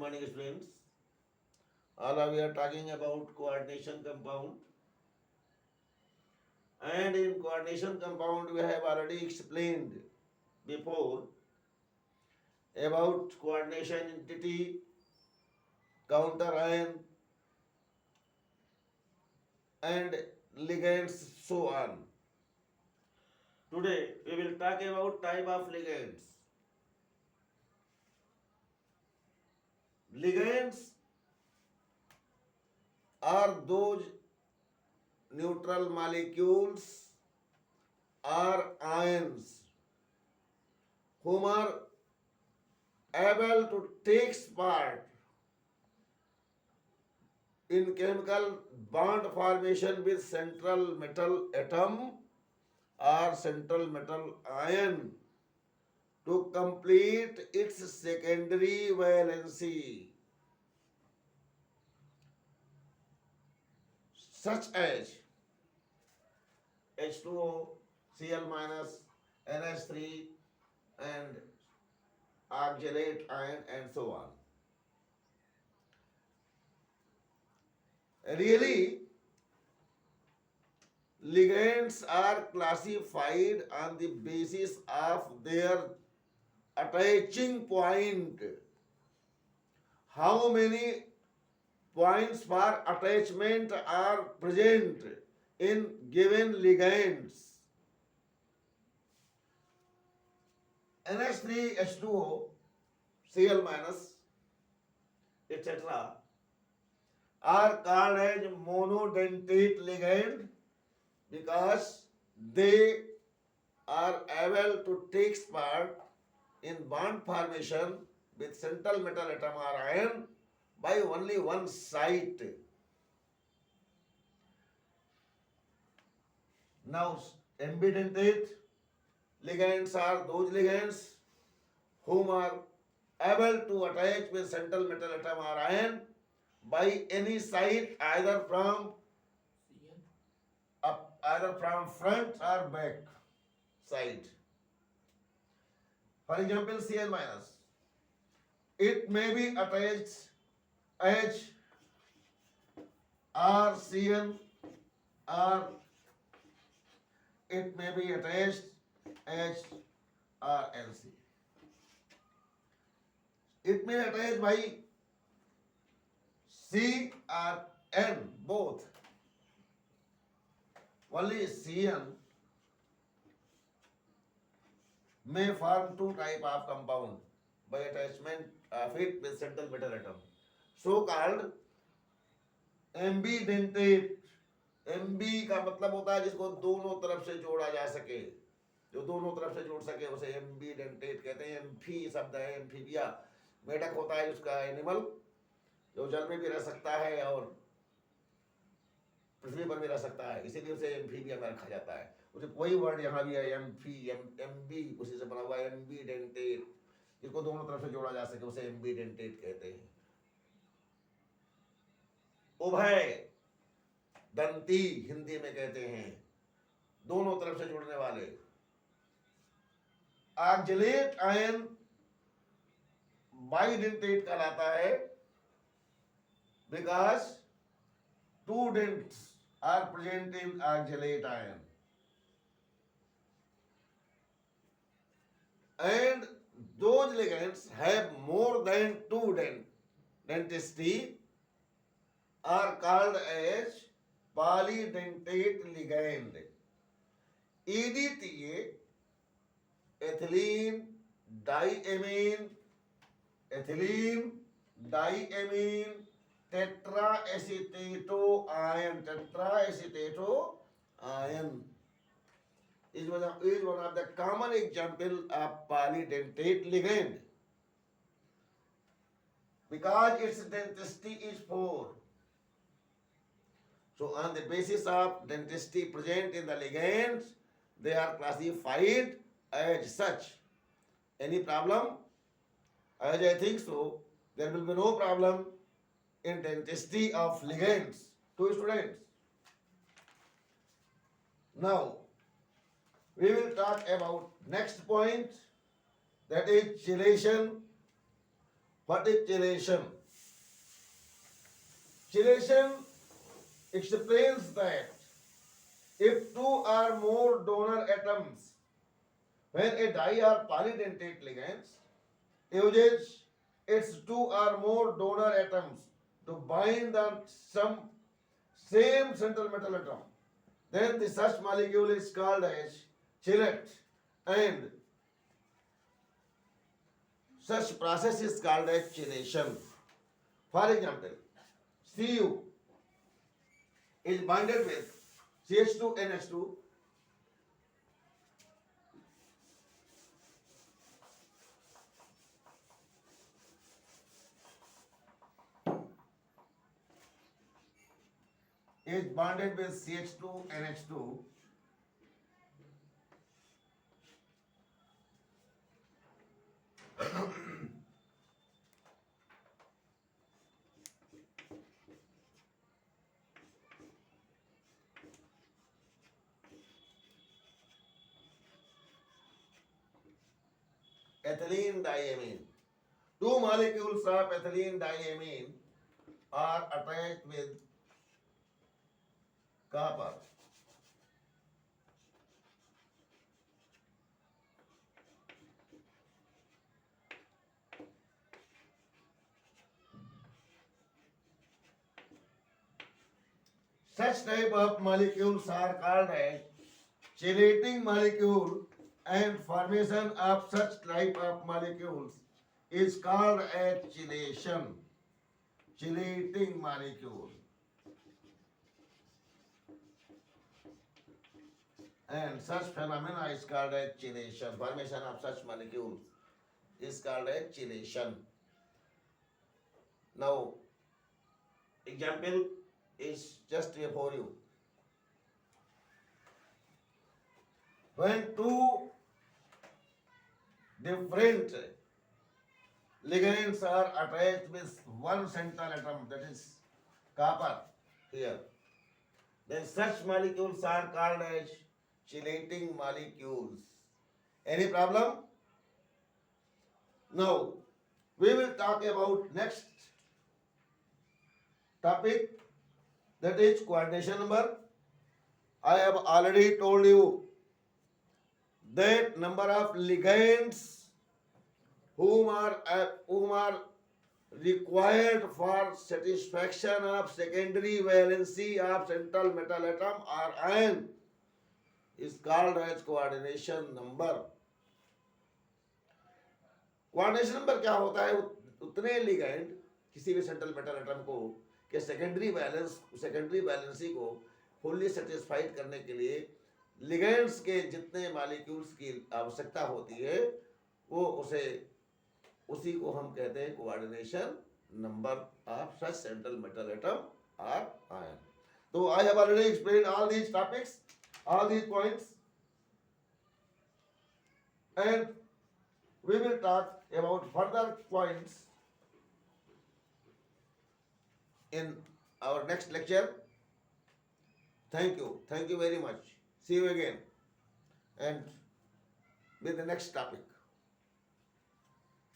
morning, students. All of we are talking about coordination compound. And in coordination compound, we have already explained before about coordination entity, counter ion, and ligands, so on. Today, we will talk about type of ligands. Ligands are those neutral molecules or ions whom are able to take part in chemical bond formation with central metal atom or central metal ion to complete its secondary valency, such as H2O, Cl minus, NH3, and oxalate ion, and so on. Really, ligands are classified on the basis of their attaching point. How many points for attachment are present in given ligands? NH3, H2O, Cl minus, etc. are called as monodentate ligand because they are able to take part in bond formation with central metal atom or ion by only one site. Now, ambidentate ligands are those ligands whom are able to attach with central metal atom or ion by any site, either from either from front or back side. For example, Cl minus. It may be attached H or Cn, or it may be attached H or Lc. It may attach by C or N, both. Only Cn may form two type of compound by attachment of it with central metal atom, so called ambidentate. Ambi का मतलब होता है जिसको दोनों तरफ से जोड़ा जा सके, जो दोनों तरफ से जोड़ सके उसे एम्बीडेंटेट कहते हैं. एम्फी शब्द है, एम्फीबिया मेढक होता है उसका एनिमल, जो जल में भी रह सकता है और पृथ्वी पर भी रह सकता है, इसीलिए उसे एम्फीबिया में रखा जाता है. उसे वही वर्ड यहाँ भी है, एम्फी, एम्बी उसी से बना हुआ है, एम्बीडेंटेट. जिसको दोनों तरफ से जोड़ा जा सके उसे एम्बीडेंटेट कहते हैं. उभय दंती हिंदी में कहते हैं, दोनों तरफ से जुड़ने वाले. ऑक्जेलेट आयन बाइडेंटेट कहलाता है because two dents are present in oxalate ion, and those ligands have more than two dentity are called as polydentate ligand. EDTA, ethylene diamine, ethylene diamine tetraacetato ion. Tetraacetato ion is one of the common example of polydentate ligand because its density is 4. So on the basis of density present in the ligands, they are classified as such. Any problem? As I think so, there will be no problem in density of ligands. To students. Now, we will talk about next point, that is chelation What is chelation? Chelation explains that if two or more donor atoms, when a di are polydentate ligands, uses its two or more donor atoms to bind on some same central metal atom, then the such molecule is called as chelate, and such process is called as chelation. For example, Cu is bonded with CH2NH2, is bonded with CH2NH2, ethylene diamine. Two molecules of ethylene diamine are attached with copper. Such type of molecules are called as chelating molecule, and formation of such type of molecules is called as chelation. Chelating molecule, and such phenomena is called as chelation. Formation of such molecules is called as chelation. Now, example is just before you. When two different ligands are attached with one central atom, that is copper here, then such molecules are called as chelating molecules. Any problem? Now, we will talk about next topic, that is coordination number. I have already told you that number of ligands whom are required for satisfaction of secondary valency of central metal atom or ion is called as coordination number. Coordination number क्या होता है? उतने ligand किसी भी central metal atom को के secondary valency को fully satisfied करने के लिए लिगैंड्स के जितने मॉलिक्यूल्स की आवश्यकता होती है वो उसी को हम कहते हैं coordination number of such central metal atom और आयन. तो I have already explain all these topics, all these points, and we will talk about further points in our next lecture. Thank you very much. See you again and with the next topic.